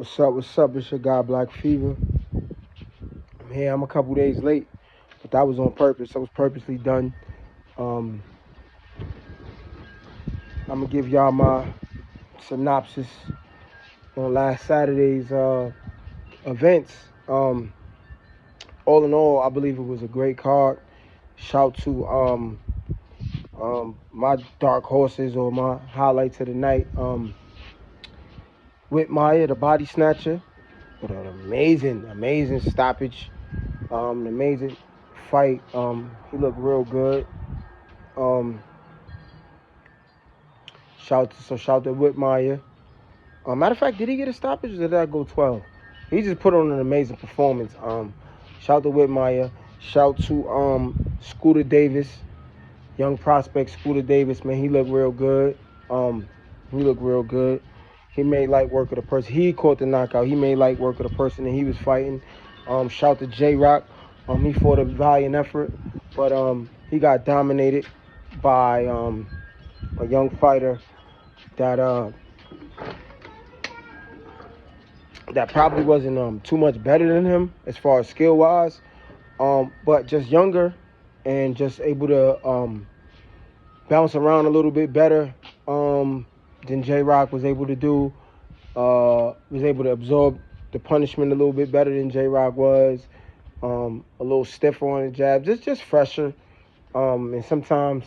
What's up? What's up? It's your guy Black Fever. I'm here. I'm a couple days late, but that was on purpose. That was purposely done. Um, I'm gonna give y'all my synopsis on last Saturday's events. All in all, I believe it was a great card. Shout to my dark horses or my highlights of the night. Whitmire, the body snatcher, with an amazing stoppage. An amazing fight. He looked real good. Um, shout to Whitmire. Matter of fact, did he get a stoppage or did that go 12? He just put on an amazing performance. Shout to Whitmire. Shout to Scooter Davis, young prospect Scooter Davis. Man, he looked real good. Um, he looked real good. He made light work of the person. He caught the knockout. He made light work of the person that he was fighting. Shout to J Rock. He fought a valiant effort, but he got dominated by a young fighter that that probably wasn't too much better than him as far as skill wise, but just younger and just able to bounce around a little bit better than J Rock was able to do. Was able to absorb the punishment a little bit better than J Rock was. A little stiffer on the jab, just fresher. And sometimes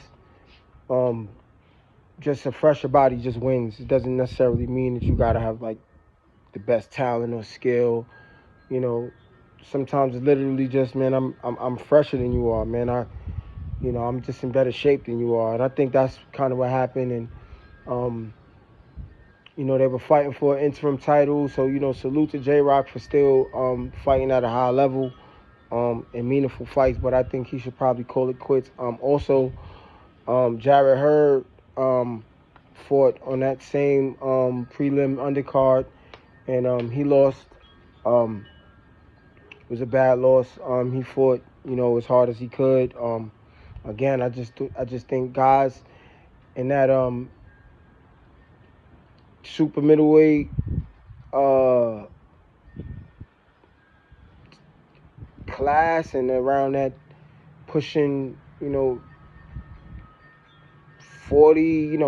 just a fresher body just wins. It doesn't necessarily mean that you gotta have like the best talent or skill. You know, sometimes it's literally just, man, I'm fresher than you are, man. I'm just in better shape than you are, and I think that's kind of what happened. And they were fighting for an interim title, so salute to J Rock for still fighting at a high level in meaningful fights. But I think he should probably call it quits. Also, Jarrett Hurd fought on that same prelim undercard, and he lost. It was a bad loss. He fought, as hard as he could. Again, I just think guys in that super middleweight class and around that pushing, 40, in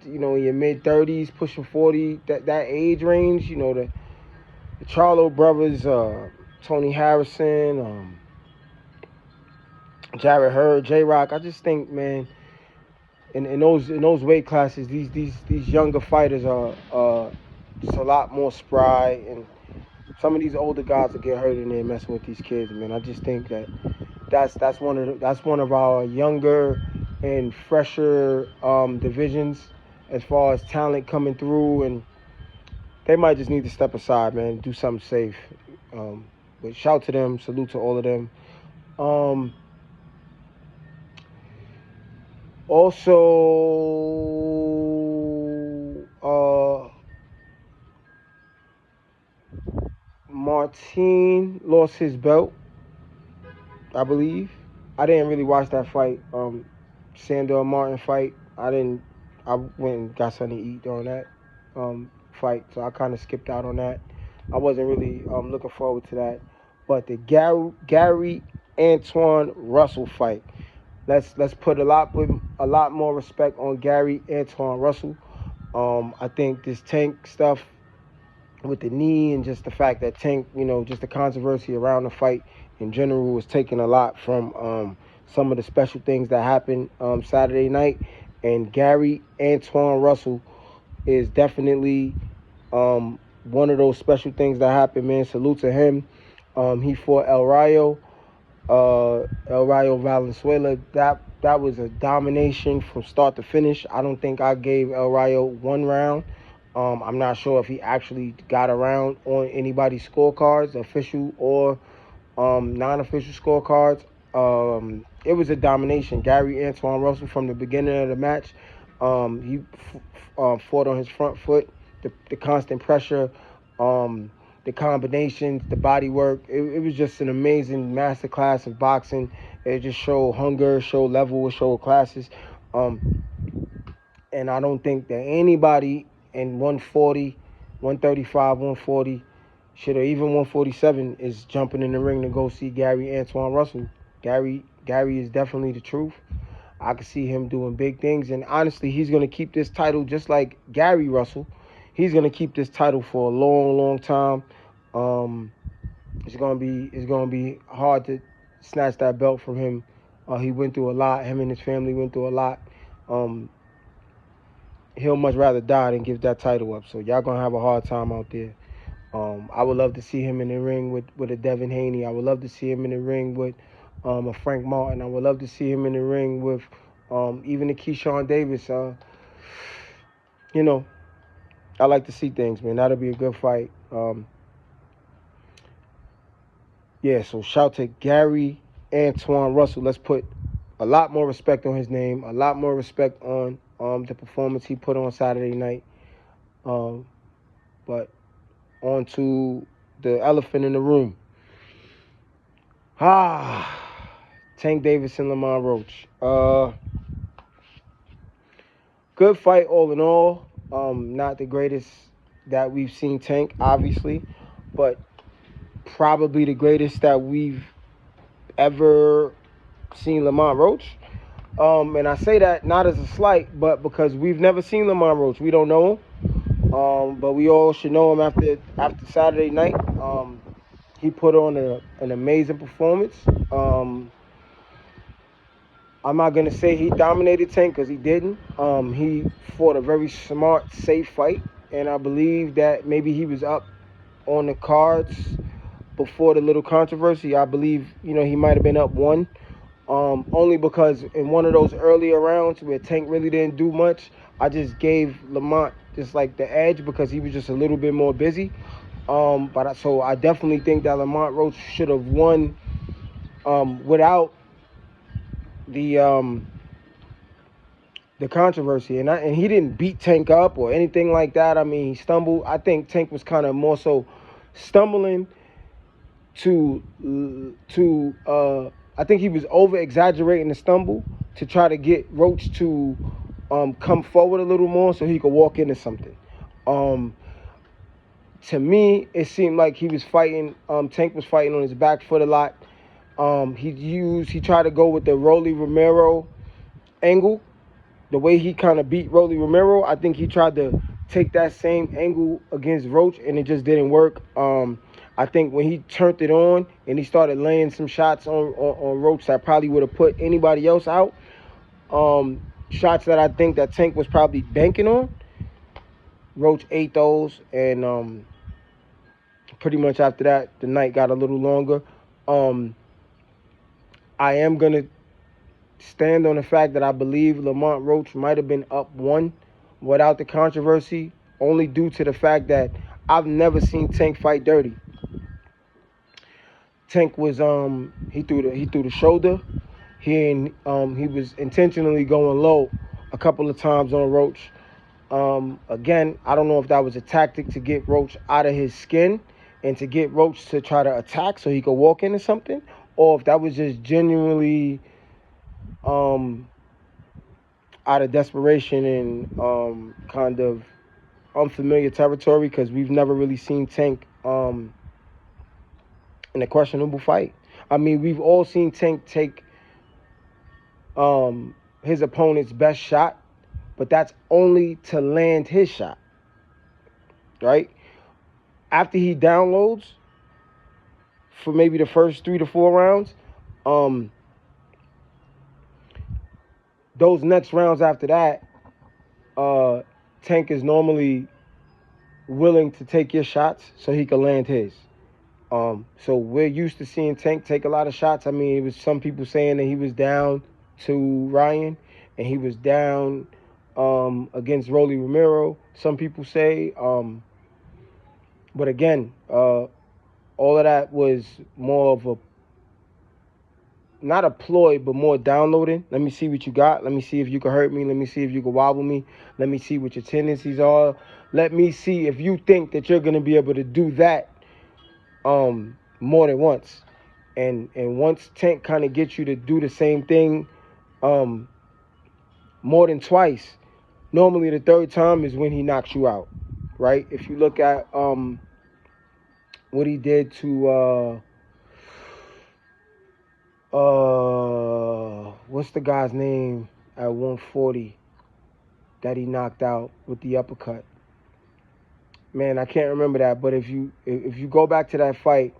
your mid 30s, pushing 40, that age range, the Charlo brothers, Tony Harrison, Jarrett Hurd, J Rock. I just think, man, in those weight classes, these younger fighters are just a lot more spry, and some of these older guys will get hurt in there messing with these kids, man. I just think that's one of our younger and fresher divisions as far as talent coming through, and they might just need to step aside, man, do something safe. But shout to them, salute to all of them. Also, Martin lost his belt, I believe. I didn't really watch that fight, Sandor Martin fight. I went and got something to eat during that fight, so I kind of skipped out on that. I wasn't really looking forward to that. But the Gary Antoine Russell fight. Let's put a lot more respect on Gary Antoine Russell. I think this Tank stuff with the knee and just the fact that Tank, just the controversy around the fight in general was taking a lot from some of the special things that happened Saturday night. And Gary Antoine Russell is definitely one of those special things that happened, man. Salute to him. He fought El Rayo Valenzuela. That was a domination from start to finish. I don't think I gave El Rayo one round. I'm not sure if he actually got around on anybody's scorecards, official or non-official scorecards. It was a domination. Gary Antoine Russell from the beginning of the match, he fought on his front foot. The constant pressure, the combinations, the body work. It was just an amazing masterclass of boxing. It just showed hunger, showed level, showed classes. And I don't think that anybody in 140, 135, 140 Shit, or even 147 is jumping in the ring to go see Gary Antoine Russell. Gary is definitely the truth. I can see him doing big things, and honestly, he's gonna keep this title just like Gary Russell. He's gonna keep this title for a long, long time. Um, it's gonna be hard to snatch that belt from him. He went through a lot. Him and his family went through a lot. Um, he'll much rather die than give that title up. So y'all gonna have a hard time out there. I would love to see him in the ring with a Devin Haney. I would love to see him in the ring with a Frank Martin. I would love to see him in the ring with even a Keyshawn Davis. You know, I like to see things, man. That'll be a good fight. Yeah, so shout to Gary Antoine Russell. Let's put a lot more respect on his name, a lot more respect on the performance he put on Saturday night. But on to the elephant in the room. Tank Davis and Lamont Roach. Good fight all in all. Not the greatest that we've seen Tank, obviously, but probably the greatest that we've ever seen Lamont Roach. And I say that not as a slight, but because we've never seen Lamont Roach. We don't know him. But we all should know him after Saturday night. He put on an amazing performance. I'm not going to say he dominated Tank because he didn't. He fought a very smart, safe fight. And I believe that maybe he was up on the cards before the little controversy. I believe, he might have been up one. Only because in one of those earlier rounds where Tank really didn't do much, I just gave Lamont just like the edge because he was just a little bit more busy. So I definitely think that Lamont Roach should have won without the controversy, and he didn't beat Tank up or anything like that. I mean, he stumbled. I think Tank was kind of more so stumbling to I think he was over exaggerating the stumble to try to get Roach to come forward a little more so he could walk into something. To me, it seemed like he was fighting. Tank was fighting on his back foot a lot. He tried to go with the Rolly Romero angle. The way he kind of beat Rolly Romero, I think he tried to take that same angle against Roach, and it just didn't work. I think when he turned it on and he started laying some shots on Roach that probably would have put anybody else out, shots that I think that Tank was probably banking on, Roach ate those, and pretty much after that, the night got a little longer. I am going to stand on the fact that I believe Lamont Roach might have been up one without the controversy, only due to the fact that I've never seen Tank fight dirty. Tank was he threw the shoulder. He was intentionally going low a couple of times on Roach. Again, I don't know if that was a tactic to get Roach out of his skin and to get Roach to try to attack so he could walk into something, or if that was just genuinely out of desperation and kind of unfamiliar territory, because we've never really seen Tank in a questionable fight. I mean, we've all seen Tank take his opponent's best shot, but that's only to land his shot, right? After he downloads for maybe the first 3 to 4 rounds, those next rounds after that, Tank is normally willing to take your shots so he can land his. So we're used to seeing Tank take a lot of shots. I mean, it was some people saying that he was down to Ryan and he was down against Rolly Romero. Some people say, but again, all of that was more of a, not a ploy, but more downloading. Let me see what you got. Let me see if you can hurt me. Let me see if you can wobble me. Let me see what your tendencies are. Let me see if you think that you're going to be able to do that more than once. And once Tank kind of gets you to do the same thing more than twice, normally the third time is when he knocks you out, right? If you look at what he did to what's the guy's name at 140 that he knocked out with the uppercut. Man, I can't remember that. But if you go back to that fight,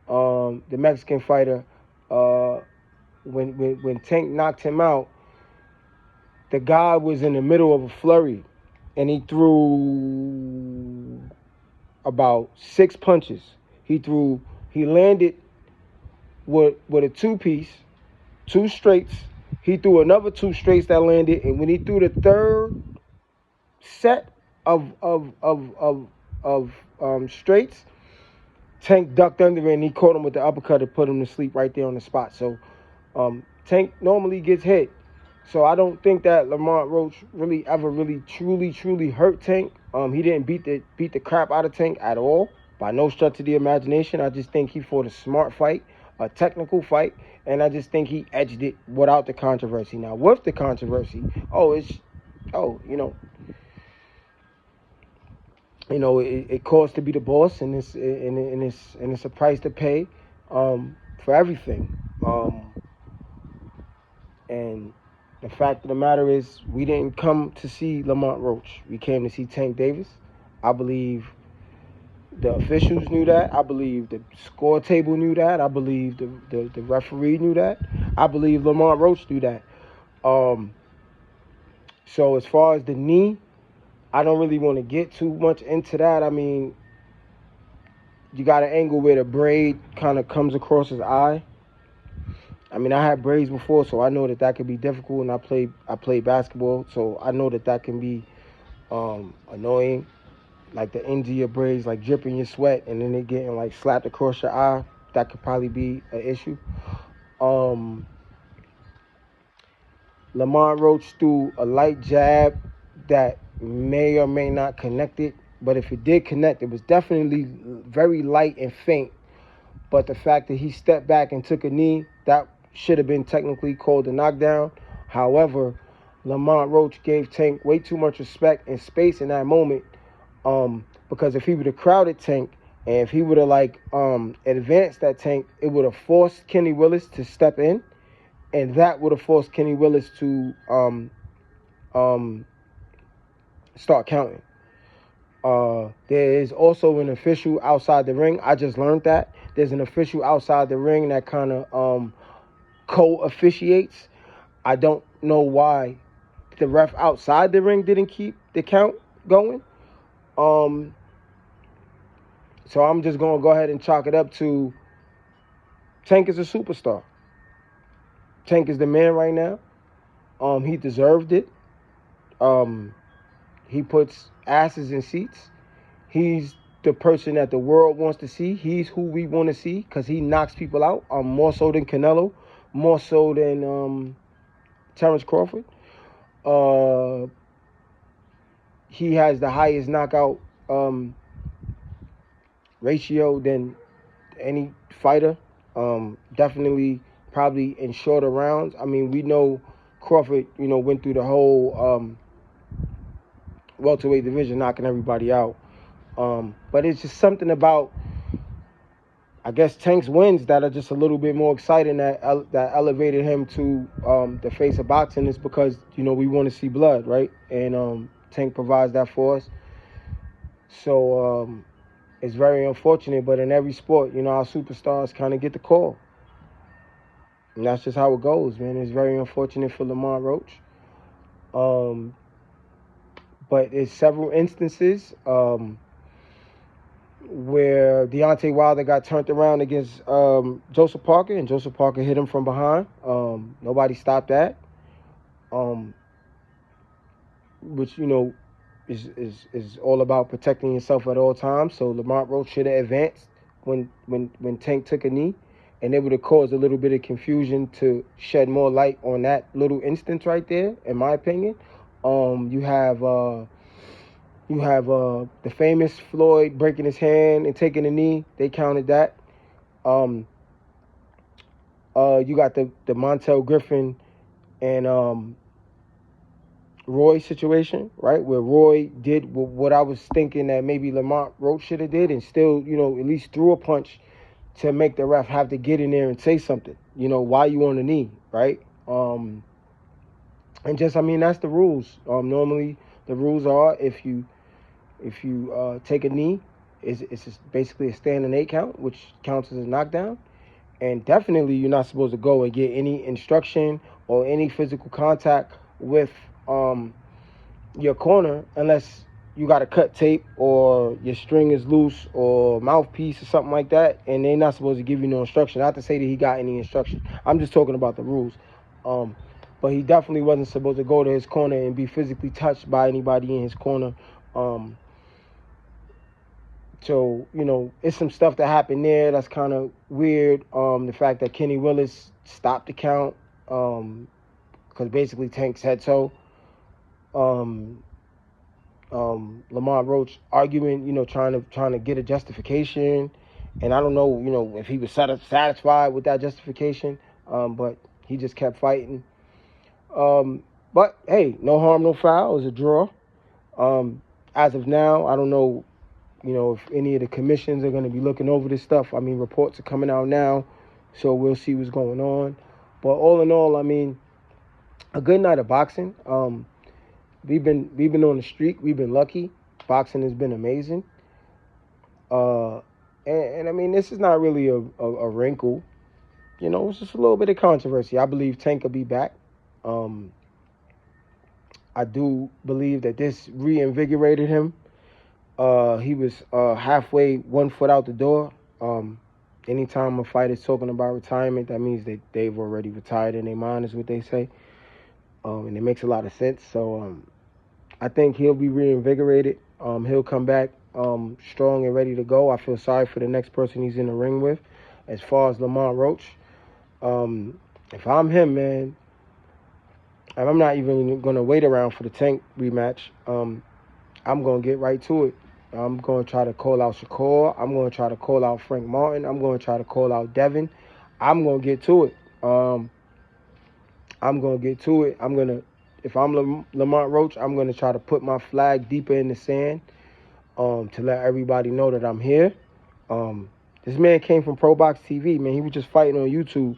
the Mexican fighter, uh, when Tank knocked him out, the guy was in the middle of a flurry, and he threw about 6 punches. He landed with a two piece, two straights. He threw another two straights that landed, and when he threw the third set of straights, Tank ducked under it and he caught him with the uppercut and put him to sleep right there on the spot. So Tank normally gets hit. So I don't think that Lamont Roach really ever really truly hurt Tank. He didn't beat the crap out of Tank at all, by no stretch of the imagination. I just think he fought a smart fight, a technical fight, and I just think he edged it without the controversy. Now with the controversy, it costs to be the boss, and it's a price to pay for everything. And the fact of the matter is, we didn't come to see Lamont Roach. We came to see Tank Davis. I believe the officials knew that. I believe the score table knew that. I believe the referee knew that. I believe Lamont Roach knew that. So as far as the knee, I don't really want to get too much into that. I mean, you got an angle where the braid kind of comes across his eye. I mean, I had braids before, so I know that could be difficult, and I played basketball, so I know that can be annoying. Like the ends of your braids, like dripping your sweat, and then it getting like slapped across your eye. That could probably be an issue. Lamont Roach threw a light jab that may or may not connect it, but if it did connect, it was definitely very light and faint. But the fact that he stepped back and took a knee, that should have been technically called a knockdown. However, Lamont Roach gave Tank way too much respect and space in that moment, because if he would have crowded Tank and if he would have advanced that Tank, it would have forced Kenny Willis to step in, and that would have forced Kenny Willis to start counting. There is also an official outside the ring. I just learned that. There's an official outside the ring that kind of co-officiates. I don't know why the ref outside the ring didn't keep the count going. So I'm just going to go ahead and chalk it up to Tank is a superstar. Tank is the man right now. He deserved it. He puts asses in seats. He's the person that the world wants to see. He's who we want to see because he knocks people out, more so than Canelo, more so than Terrence Crawford. He has the highest knockout ratio than any fighter. Definitely, probably in shorter rounds. I mean, we know Crawford, went through the whole welterweight division, knocking everybody out. But it's just something about, I guess, Tank's wins that are just a little bit more exciting that elevated him to the face of boxing is because, we want to see blood, right? And Tank provides that for us. So it's very unfortunate, but in every sport, our superstars kind of get the call. And that's just how it goes, man. It's very unfortunate for Lamont Roach. But there's several instances where Deontay Wilder got turned around against Joseph Parker, and Joseph Parker hit him from behind. Nobody stopped that. Which, is all about protecting yourself at all times. So Lamont Roach should have advanced when Tank took a knee, and it would have caused a little bit of confusion to shed more light on that little instance right there, in my opinion. You have the famous Floyd breaking his hand and taking a knee. They counted that. You got the Montel Griffin and Roy situation, right? Where Roy did what I was thinking that maybe Lamont Roach should have did, and still, at least threw a punch to make the ref have to get in there and say something. Why you on the knee, right? And just, I mean, that's the rules. Normally, the rules are if you take a knee, it's just basically a standing 8 count, which counts as a knockdown. And definitely, you're not supposed to go and get any instruction or any physical contact with your corner unless you got to cut tape or your string is loose or mouthpiece or something like that, and they're not supposed to give you no instruction. Not to say that he got any instruction. I'm just talking about the rules. But he definitely wasn't supposed to go to his corner and be physically touched by anybody in his corner. So, it's some stuff that happened there that's kind of weird. The fact that Kenny Willis stopped the count because basically Tank said so. Lamont Roach arguing, trying to get a justification, and I don't know, if he was satisfied with that justification, but he just kept fighting. But hey, no harm, no foul. It was a draw. As of now, I don't know, if any of the commissions are going to be looking over this stuff. I mean, reports are coming out now, so we'll see what's going on. But all in all, I mean, a good night of boxing. We've been on the streak. We've been lucky. Boxing has been amazing. And I mean, this is not really a wrinkle. It's just a little bit of controversy. I believe Tank will be back. I do believe that this reinvigorated him. He was halfway, 1 foot out the door. Anytime a fighter's talking about retirement, that means that they've already retired in their mind, is what they say. And it makes a lot of sense. So I think he'll be reinvigorated. He'll come back strong and ready to go. I feel sorry for the next person he's in the ring with. As far as Lamont Roach, if I'm him, man, and I'm not even going to wait around for the Tank rematch, I'm going to get right to it. I'm going to try to call out Shakur. I'm going to try to call out Frank Martin. I'm going to try to call out Devin. I'm going to get to it. If I'm Lamont Roach, I'm going to try to put my flag deeper in the sand to let everybody know that I'm here. This man came from Pro Box TV, man. He was just fighting on YouTube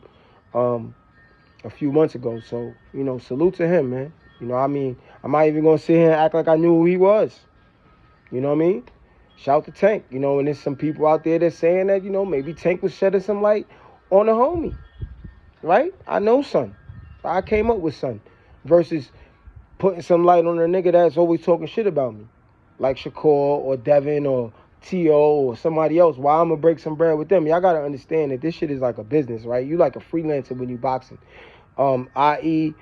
a few months ago. So, salute to him, man. I mean, I'm not even going to sit here and act like I knew who he was. You know what I mean? Shout to Tank. And there's some people out there that's saying that, maybe Tank was shedding some light on the homie. Right? I know son. I came up with son. Versus putting some light on a nigga that's always talking shit about me. Like Shakur or Devin or T.O. or somebody else. Why I'm going to break some bread with them? Y'all got to understand that this shit is like a business, right? You like a freelancer when you boxing. I.e.,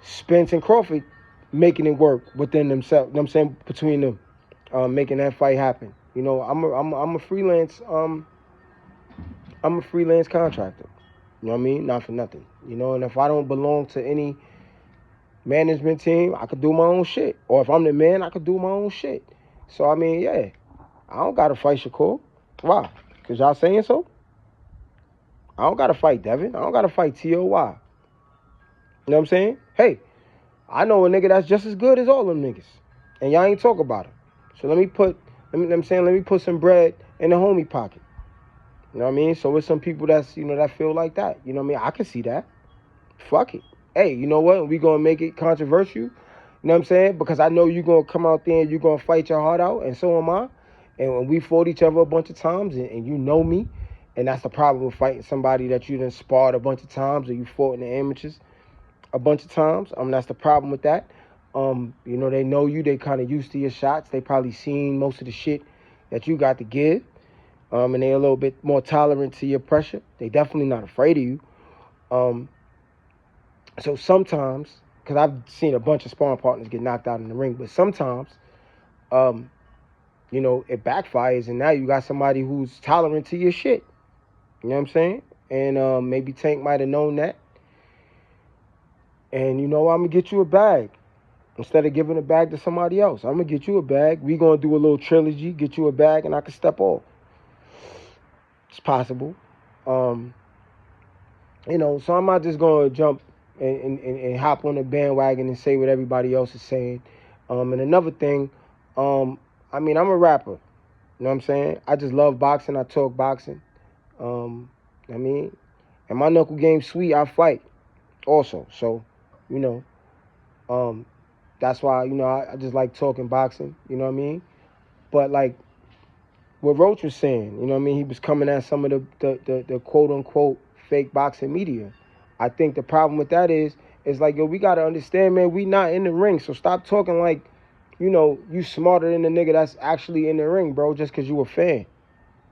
Spence and Crawford making it work within themselves. You know what I'm saying? Between them, making that fight happen. I'm a freelance. I'm a freelance contractor. You know what I mean? Not for nothing. And if I don't belong to any management team, I could do my own shit. Or if I'm the man, I could do my own shit. So I mean, yeah, I don't gotta fight Shakur. Why? Cause y'all saying so? I don't gotta fight Devin. I don't gotta fight T.O. Why? You know what I'm saying? Hey, I know a nigga that's just as good as all them niggas. And y'all ain't talk about him. So let me put some bread in the homie pocket. You know what I mean? So it's some people that's, that feel like that. You know what I mean? I can see that. Fuck it. Hey, you know what? We gonna make it controversial. You know what I'm saying? Because I know you're gonna come out there and you're gonna fight your heart out, and so am I. And when we fought each other a bunch of times, and you know me, and that's the problem with fighting somebody that you done sparred a bunch of times, or you fought in the amateurs a bunch of times. That's the problem with that. They know you. They kind of used to your shots. They probably seen most of the shit that you got to give. And they're a little bit more tolerant to your pressure. They definitely not afraid of you. So sometimes, because I've seen a bunch of sparring partners get knocked out in the ring, but sometimes, it backfires, and now you got somebody who's tolerant to your shit. You know what I'm saying? And maybe Tank might have known that. And I'm going to get you a bag. Instead of giving a bag to somebody else, I'm going to get you a bag. We're going to do a little trilogy, get you a bag, and I can step off. It's possible. So I'm not just going to jump, and hop on the bandwagon and say what everybody else is saying. And another thing, I mean, I'm a rapper. You know what I'm saying? I just love boxing. I talk boxing. I mean, and my knuckle game sweet. I fight also. So, you know, um, that's why I just like talking boxing. You know what I mean? But like what Roach was saying, you know what I mean? He was coming at some of the quote unquote fake boxing media. I think the problem with that is like, yo, we gotta understand, man, we not in the ring. So stop talking like, you smarter than the nigga that's actually in the ring, bro, just cause you a fan.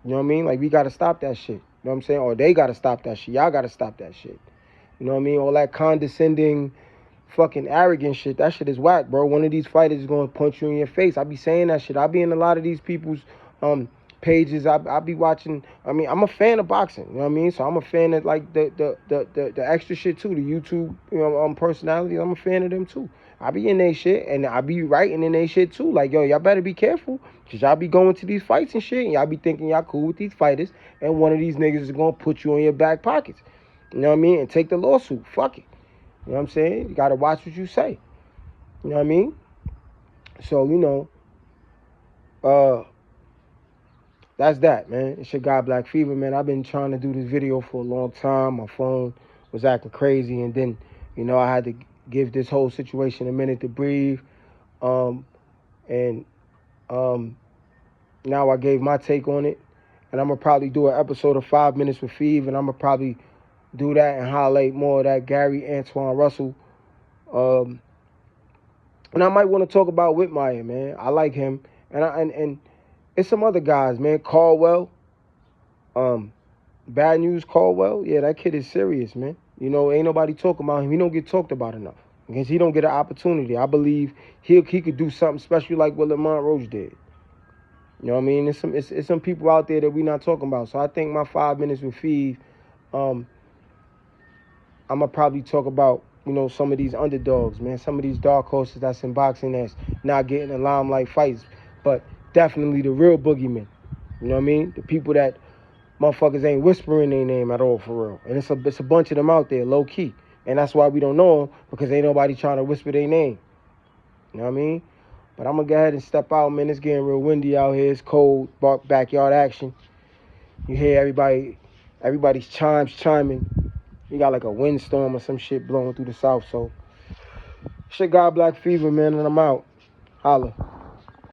You know what I mean? Like we gotta stop that shit. You know what I'm saying? Or they gotta stop that shit. Y'all gotta stop that shit. You know what I mean? All that condescending, fucking arrogant shit. That shit is whack, bro. One of these fighters is gonna punch you in your face. I be saying that shit. I be in a lot of these people's pages. I be watching. I mean, I'm a fan of boxing. You know what I mean? So I'm a fan of like the extra shit too. The YouTube personalities. I'm a fan of them too. I be in their shit and I be writing in their shit too. Like, yo, y'all better be careful. Cause y'all be going to these fights and shit and y'all be thinking y'all cool with these fighters and one of these niggas is gonna put you in your back pockets. You know what I mean? And take the lawsuit. Fuck it. You know what I'm saying? You gotta watch what you say. You know what I mean? So, that's that, man. It's your guy Black Fever, man. I've been trying to do this video for a long time. My phone was acting crazy, and then, I had to give this whole situation a minute to breathe. And now I gave my take on it, and I'm gonna probably do an episode of 5 Minutes with Fever, and I'm gonna probably do that and highlight more of that Gary Antoine Russell. And I might want to talk about Whitmire, man. I like him, and it's some other guys, man. Caldwell, Bad News Caldwell. Yeah, that kid is serious, man. Ain't nobody talking about him. He don't get talked about enough because he don't get an opportunity. I believe he could do something special like what Lamont Roach did. You know what I mean? It's some people out there that we not talking about. So I think my 5 minutes with Feeve, I'm gonna probably talk about some of these underdogs, man. Some of these dark horses that's in boxing that's not getting the limelight fights, but definitely the real boogeymen. You know what I mean? The people that motherfuckers ain't whispering their name at all for real. And it's a bunch of them out there, low key. And that's why we don't know them, because ain't nobody trying to whisper their name. You know what I mean? But I'm gonna go ahead and step out, man. It's getting real windy out here. It's cold, backyard action. You hear everybody's chimes chiming. You got like a windstorm or some shit blowing through the south. So, shit, God Black Fever, man, and I'm out. Holla.